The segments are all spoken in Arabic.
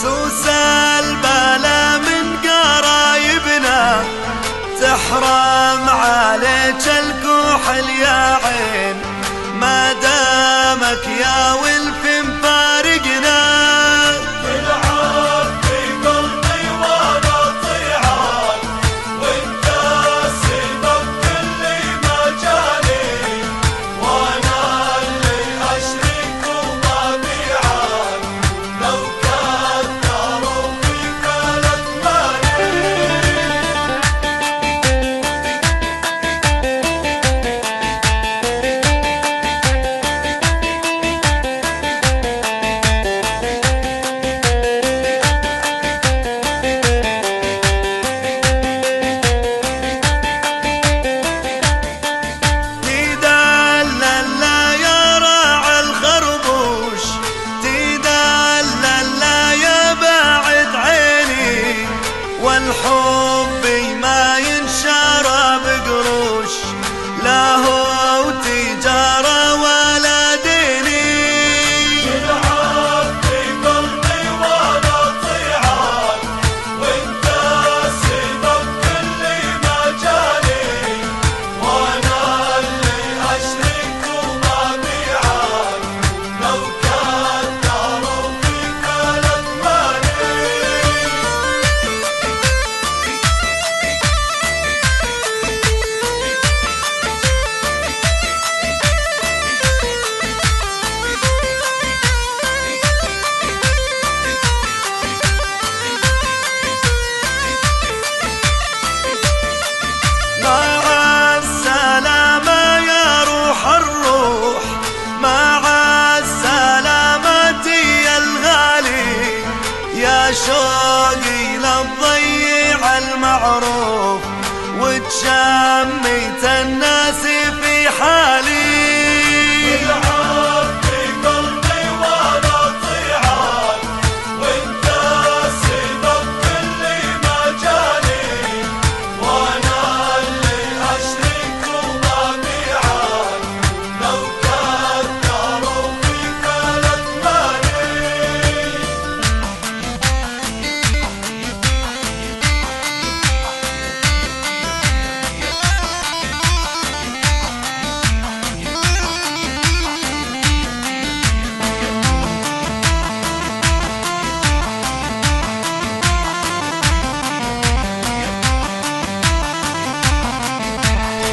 سوس البلا من قرايبنا تحرم عليك الكحل يا عين ما دامك يا ولف مفارقنا. تلعب في قلبي وانا طيعان وانت السبب كل مجالي وانا اللي اشرك وطبيعان لو كثروا فيك الاثماني. والحب ما ينشرى بقروش لا هو تجارة ولا ديني. تلعب في قلبي وانا طيعان وانت السبب كل مجالي وانا اللي اشرك وطبيعان لو كثروا فيك الاثماني. شوقي للضيع المعروف وتشميت الناس في حالي. تلعب في قلبي وانا طيعان وانت السبب كل مجالي وانا اللي اشرك وطبيعان لو كثروا فيك الاثماني.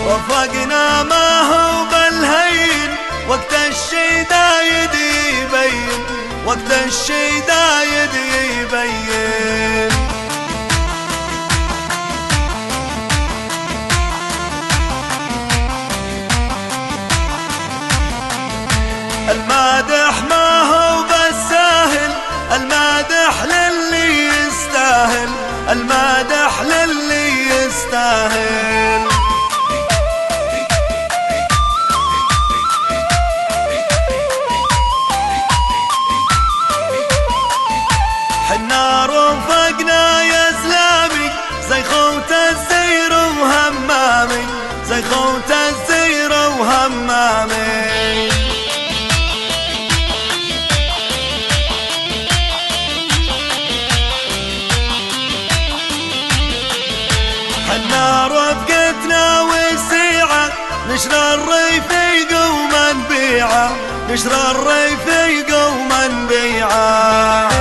وفقنا ما هو بالهين وقت الشي دايد يبين وقت الشي دايد يبين. المادح ما هو بالساهل المادح للي يستاهل المادح للي يستاهل. حنا رفقنا يا اسلامي زي خوت الزير وهمامي زي خوت الزير وهمامي. حنا رفقتنا وسيعة نشر الريف قوما بيعة نشر الريف قوما بيعة.